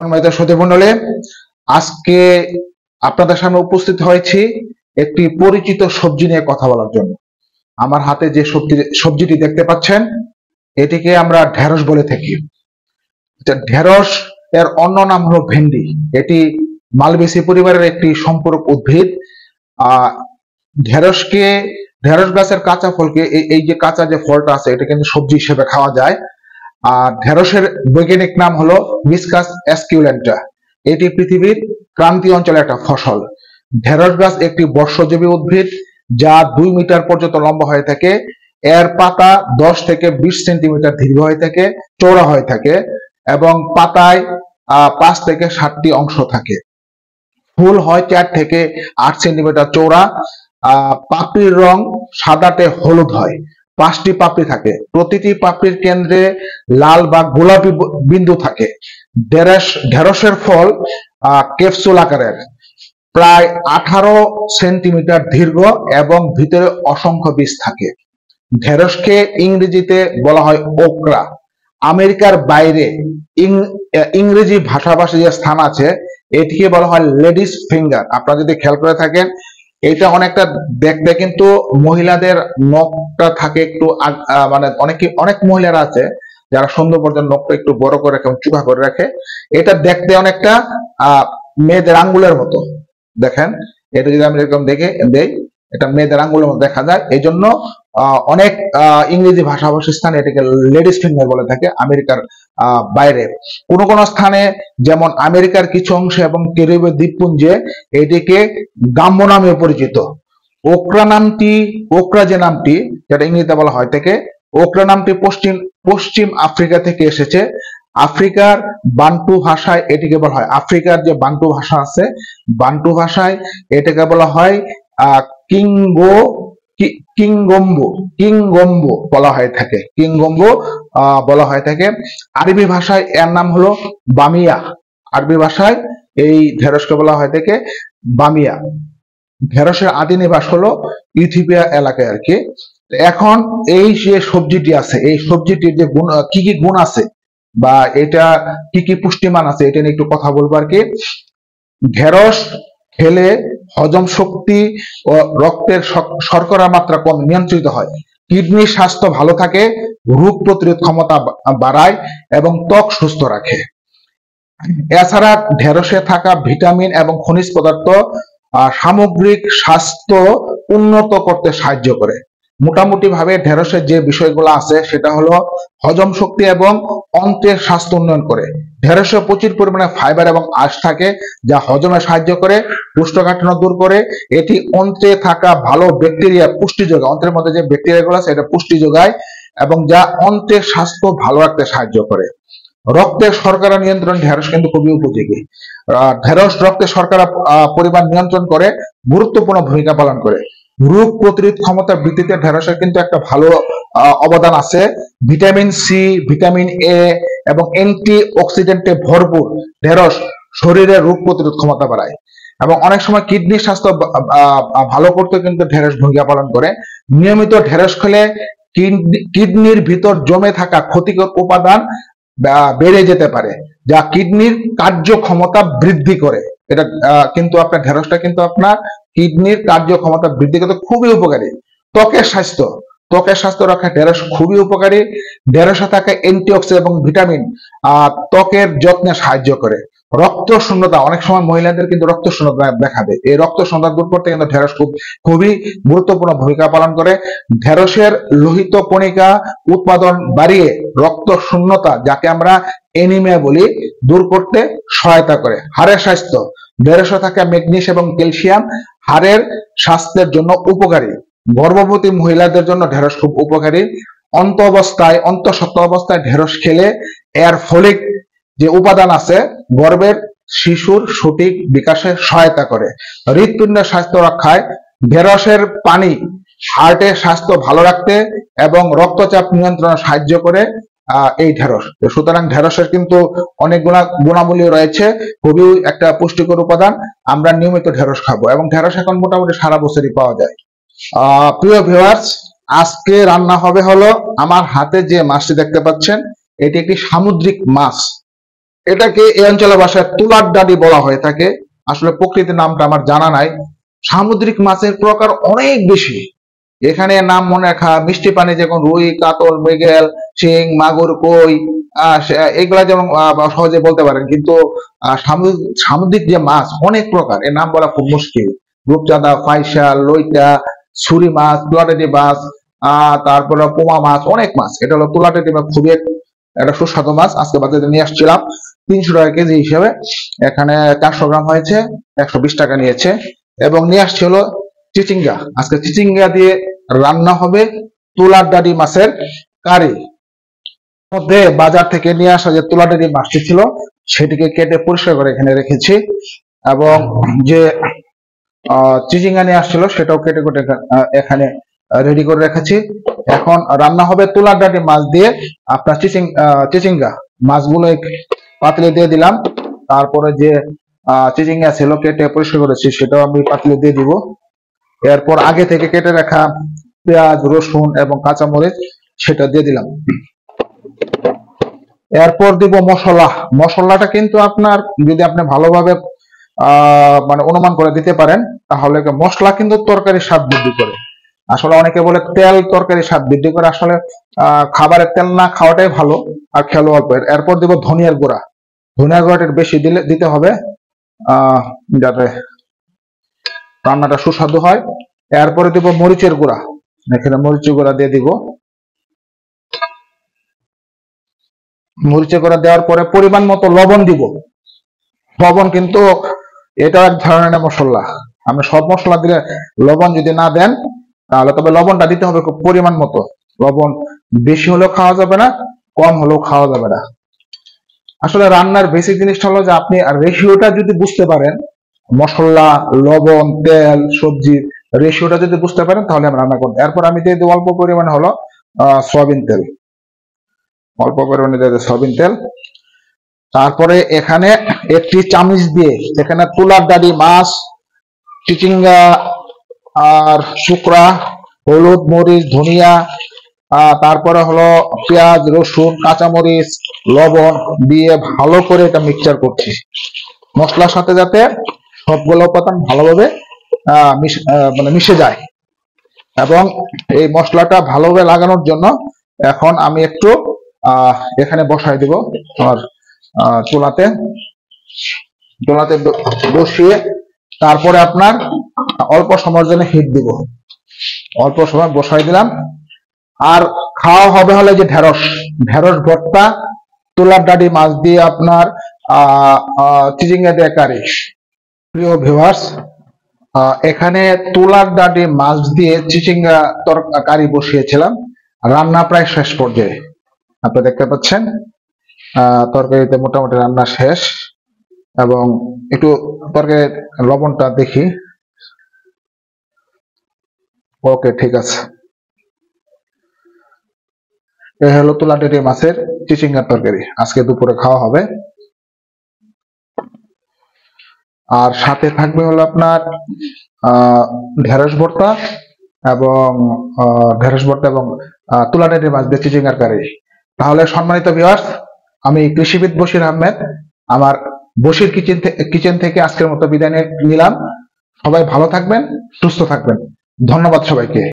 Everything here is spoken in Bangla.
সম্মানিত শ্রোতৃমণ্ডলী, আজকে আপনাদের সামনে উপস্থিত হয়েছি একটি পরিচিত সবজি নিয়ে কথা বলার জন্য। আমার হাতে যে সবজিটি দেখতে পাচ্ছেন, এটিকে আমরা ঢেঁড়স বলে থাকি। ঢেঁড়স এর অন্য নাম হলো ভেন্ডি। এটি মালবেসি পরিবারের একটি সম্পূরক উদ্ভিদ। ঢেঁড়স গাছের কাঁচা ফলকে এই যে কাঁচা যে ফলটা আছে, এটা কিন্তু সবজি হিসেবে খাওয়া যায়। আর ঢেঁড়সের বৈজ্ঞানিক নাম হলো মিসকাস এসকিউলেন্টা। এটি পৃথিবীর ক্রান্তীয় অঞ্চলের একটা ফসল। ঢেঁড়স গাছ একটি বর্ষজীবী উদ্ভিদ, যা 2 মিটার পর্যন্ত লম্বা হয়ে থাকে। এর পাতা 10 থেকে 20 সেন্টিমিটার দীর্ঘ হয়ে থাকে, চওড়া হয়ে থাকে এবং পাতায় 5 থেকে 7টি অংশ থাকে। ফুল হয় 4 থেকে 8 সেন্টিমিটার চওড়া। পাপড়ির রং সাদাটে হলুদ হয়। 5টি পাপড়ি থাকে, প্রতিটি পাপড়ির কেন্দ্রে লাল বা গোলাপি বিন্দু থাকে। ঢেঁড়সের ফল ক্যাপসুল আকারের, প্রায় 18 সেন্টিমিটার দীর্ঘ এবং ভিতরে অসংখ্য বীজ থাকে। ঢেঁড়সকে ইংরেজিতে বলা হয় ওকরা। আমেরিকার বাইরে ইংরেজি ভাষাভাষী যে স্থান আছে, এটিকে বলা হয় লেডিস ফিঙ্গার। আপনারা যদি খেয়াল করে থাকেন, এটা অনেকটা দেখতে কিন্তু মহিলাদের নখটা থাকে একটু মানে অনেক মহিলারা আছে যারা সৌন্দর্যের নখটা একটু বড় করে রাখে, চুকা করে রাখে। এটা দেখতে অনেকটা মেয়েদের আঙ্গুলের মতো। দেখেন, এটা যদি আমি এরকম দেখে দেই, এটা মেয়েদের আঙ্গুলের মতো দেখা যায়। এই জন্য অনেক ইংরেজি ভাষাভাষী স্থানে এটাকে লেডিস ফিঙ্গার বলে থাকে। আমেরিকার বাইরে কোন কোন স্থানে, যেমন আমেরিকার কিছু অংশে এবং ক্যারিবীয় দ্বীপপুঞ্জে, এটিকে গাম্বো নামে পরিচিত। ওকরা যে নামটি, যেটা ইংরেজিতে বলা হয় থেকে, ওকরা নামটি পশ্চিম আফ্রিকা থেকে এসেছে। আফ্রিকার বান্টু ভাষায় এটিকে বলা হয়, আফ্রিকার যে বান্টু ভাষা আছে, বান্টু ভাষায় এটাকে বলা হয় কিংগম্বো বলা হয়ে থাকে। কিংগম্বো বলা হয়ে থাকে। আরবি ভাষায় এর নাম হলো বামিয়া। আরবি ভাষায় এই ঢেঁড়সকে বলা হয়ে থাকে বামিয়া। ঢেঁড়সের আদি নিবাস হলো ইথিওপিয়া এলাকায় আর কি। এখন এই যে সবজিটি আছে, এই সবজিটির যে গুণ, কি কি গুণ আছে বা এটা কি কি পুষ্টিমান আছে, এটা নিয়ে একটু কথা বলবো আর কি। ঢেঁড়স খেলে হজম শক্তি ও রক্তের শর্করার মাত্রা কম নিয়ন্ত্রিত হয়। কিডনির স্বাস্থ্য ভালো থাকে, রোগ প্রতিরোধ ক্ষমতা বাড়ায় এবং ত্বক সুস্থ রাখে। এছাড়া ঢেঁড়সে থাকা ভিটামিন এবং খনিজ পদার্থ সামগ্রিক স্বাস্থ্য উন্নত করতে সাহায্য করে। মোটামুটি ভাবে ঢেঁড়সের যে বিষয়গুলো আছে, সেটা হলো হজম শক্তি এবং অন্ত্রের স্বাস্থ্য উন্নয়ন করে। ঢেঁড়সে প্রচুর পরিমাণে ফাইবার এবং আঁশ থাকে, যা হজমে সাহায্য করে, কোষ্ঠকাঠিন্য দূর করে। এটি অন্ত্রে থাকা ভালো ব্যাকটেরিয়া পুষ্টি যোগায়। অন্ত্রের মধ্যে যে ব্যাকটেরিয়াগুলো আছে, এটা পুষ্টি যোগায় এবং যা অন্ত্রের স্বাস্থ্য ভালো রাখতে সাহায্য করে। রক্তের শর্করা নিয়ন্ত্রণ ঢেঁড়স কিন্তু খুবই উপযোগী। ঢেঁড়স রক্তের শর্করা পরিমাণ নিয়ন্ত্রণ করে গুরুত্বপূর্ণ ভূমিকা পালন করে। রোগ প্রতিরোধ ক্ষমতা বৃদ্ধিতে ঢেঁড়সের কিন্তু একটা ভালো অবদান আছে। ভিটামিন সি, ভিটামিন এ এবং অ্যান্টি অক্সিডেন্টে ভরপুর ঢেঁড়স শরীরের রোগ প্রতিরোধ ক্ষমতা বাড়ায় এবং অনেক সময় কিডনির স্বাস্থ্য ভালো করতে কিন্তু ঢেঁড়স ভূমিকা পালন করে। নিয়মিত ঢেঁড়স খেলে কিডনির ভিতর জমে থাকা ক্ষতিকর উপাদান বেড়ে যেতে পারে, যা কিডনির কার্যক্ষমতা বৃদ্ধি করে। এটা কিন্তু আপনার ঢেঁড়সটা কিন্তু আপনার কিডনির কার্যক্ষমতা বৃদ্ধি করতে খুবই উপকারী। ত্বকের স্বাস্থ্য রক্ষা ঢেঁড়স খুবই উপকারী। ঢেঁড়সে থাকা অ্যান্টিঅক্সিডেন্ট এবং ভিটামিন ত্বকের যত্নে সাহায্য করে। রক্ত শূন্যতা, অনেক সময় মহিলাদের কিন্তু রক্ত শূন্যতা দেখা দেয়। এই রক্ত শূন্যতা দূর করতে কিন্তু ঢেঁড়স খুবই গুরুত্বপূর্ণ ভূমিকা পালন করে। ঢেঁড়সের লোহিত কণিকা উৎপাদন বাড়িয়ে রক্ত শূন্যতা, যাকে আমরা অ্যানিমিয়া বলি, দূর করতে সহায়তা করে। হাড়ের স্বাস্থ্য, ঢেঁড়সে থাকা ম্যাগনেসিয়াম এবং ক্যালসিয়াম হাড়ের স্বাস্থ্যের জন্য উপকারী। গর্ভবতী মহিলাদের জন্য ঢেঁড়স খুব উপকারী। অন্তঃসত্ত্বা অবস্থায় ঢেঁড়স খেলে এর ফলিক যে উপাদান আছে, গর্ভের শিশুর সঠিক বিকাশে সহায়তা করে। হৃৎপিণ্ডের স্বাস্থ্য রক্ষায় ঢেঁড়সের পানি হার্টের স্বাস্থ্য ভালো রাখতে এবং রক্তচাপ নিয়ন্ত্রণে সাহায্য করে এই ঢেঁড়স। সুতরাং ঢেঁড়সের কিন্তু অনেক গুণাবলী রয়েছে, খুবই একটা পুষ্টিকর উপাদান। আমরা নিয়মিত ঢেঁড়স খাবো এবং ঢেঁড়স এখন মোটামুটি সারা বছরই পাওয়া যায়। প্রিয় ভিউয়ার্স, আজকে রান্না হবে হলো, আমার হাতে যে মাছটি দেখতে পাচ্ছেন, এটি একটি সামুদ্রিক মাছ। এটাকে এই অঞ্চলের ভাষায় তুলার ডাডি বলা হয়ে থাকে। আসলে প্রকৃতির নামটা আমার জানা নাই। সামুদ্রিক মাছের প্রকার অনেক বেশি। এখানে নাম মনে রাখা, মিষ্টি পানি যেমন রুই, কাতল, মৃগেল, শিং, মাগুর, কই, এগুলা যেমন সহজে বলতে পারেন, কিন্তু সামুদ্রিক যে মাছ অনেক প্রকার, এর নাম বলা খুব মুশকিল। রূপচাঁদা, ফাইসা, লইটা, ছুরি মাছ, তুলাটেটি মাছ, তারপরে পোমা মাছ, অনেক মাছ। এটা হলো তুলাটেটি মাছ, খুবই একটা সুস্বাদু মাছ। আজকে বাজারে নিয়ে আসছিলাম 300 টাকা কেজি হিসেবে। এখানে 400 গ্রাম হয়েছে, 120 টাকা নিয়েছে। এবং নিয়ে আসছে হলো চিচিঙ্গা। আজকে চিচিঙ্গা দিয়ে রান্না হবে তুলার ডাডি মাছের কারি। মধ্যে বাজার থেকে নিয়ে আসা যে তুলার ডাডি মাছটি ছিল সেটিকে কেটে পরিষ্কার করে এখানে রেখেছি, এবং যে চিচিঙ্গা নিয়ে আসছিল সেটাও কেটে কেটে এখানে রেডি করে রেখেছি। এখন রান্না হবে তুলার ডাডি মাছ দিয়ে। আপনার চিচিঙ্গা মাছগুলো পাতিলে দিয়ে দিলাম। তারপরে যে চিচিঙ্গা ছিল কেটে পরিষ্কার করেছি সেটাও আমি পাতিলে দিয়ে দিব। এরপর আগে থেকে কেটে রাখা পেঁয়াজ, রসুন এবং কাঁচামরিচ সেটা দিয়ে দিলাম। এরপর দিব মশলা। মশলাটা কিন্তু আপনার যদি আপনি ভালোভাবে মানে অনুমান করে দিতে পারেন তাহলে মশলা কিন্তু তরকারির স্বাদ বৃদ্ধি করে। আসলে অনেকে বলে তেল তরকারির স্বাদ বৃদ্ধি করে, আসলে খাবারের তেল না খাওয়াটাই ভালো, আর খেলো অল্প। এরপর দিব ধনিয়ার গুঁড়া। ধনিয়ার গুঁড়াটা বেশি দিতে হবে যাতে রান্নাটা সুস্বাদু হয়। এরপরে দিব মরিচের গুঁড়া। এখানে মরিচের গুঁড়া দিয়ে দিব। মরিচের গুঁড়া দেওয়ার পরে পরিমাণ মতো লবণ দিব। লবণ কিন্তু এটা এক ধরনের মশলা। আপনি সব মশলা দিলে লবণ যদি না দেন তাহলে তবে লবণটা দিতে হবে খুব পরিমাণ মতো। লবণ বেশি হলেও খাওয়া যাবে না, কম হলেও খাওয়া যাবে না। আসলে রান্নার বেসিক জিনিসটা হলো যে আপনি রেশিওটা যদি বুঝতে পারেন, মশলা, লবণ, তেল, সবজির রেশিওটা যদি বুঝতে পারেন তাহলে আমি রান্না করবো। এরপর আমি দিয়ে দেবো অল্প পরিমাণে হলো সয়াবিন তেল। অল্প পরিমাণে দিয়ে দেবো সয়াবিন তেল। তারপরে এখানে একটি চামচ দিয়ে এখানে তুলার ডাডি মাছ, চিচিঙ্গা আর শুকরা, হলুদ, মরিচ, ধনিয়া, তারপরে হলো পেঁয়াজ, রসুন, কাঁচামরিচ, লবণ দিয়ে ভালো করে এটা মিক্সচার করছি মশলার সাথে, যাতে সবগুলো উপাদান ভালোভাবে মানে মিশে যায়। এবং এই মশলাটা ভালোভাবে লাগানোর জন্য এখন আমি একটু এখানে বসাই দিব আমার চুলাতে বসিয়ে, তারপরে আপনার অল্প সময়ের জন্য হিট দিব। অল্প সময় বসাই দিলাম। আর খাওয়া হবে হলে যে ঢেঁড়স ভর্তা, তুলার ডাডি মাছ দিয়ে আপনার চিচিঙ্গা দিয়ে কারি। প্রিয় ভিউয়ার্স, এখানে তুলার ডাডি মাছ দিয়ে চিচিঙ্গা কারি বসিয়েছিলাম। রান্না প্রায় শেষ পর্যায়ে, আপনি দেখতে পাচ্ছেন তরকারিতে মোটামুটি রান্না শেষ। এবং একটু তরকারির লবণটা দেখি। ওকে, ঠিক আছে। এই হলো তুলার ডাডি মাছের চিচিঙ্গার তরকারি, আজকে দুপুরে খাওয়া হবে। আর সাথে থাকবে হলো আপনার ঢেঁড়স ভর্তা এবং তুলার ডাডি মাছ দিয়ে চিচিঙ্গার কারি। তাহলে সম্মানিত ভিউয়ার্স, আমি কৃষিবিদ বশির আহমেদ আমার বশির কিচেন থেকে আজকের মতো বিদায় নিলাম। সবাই ভালো থাকবেন, সুস্থ থাকবেন। ধন্যবাদ সবাইকে।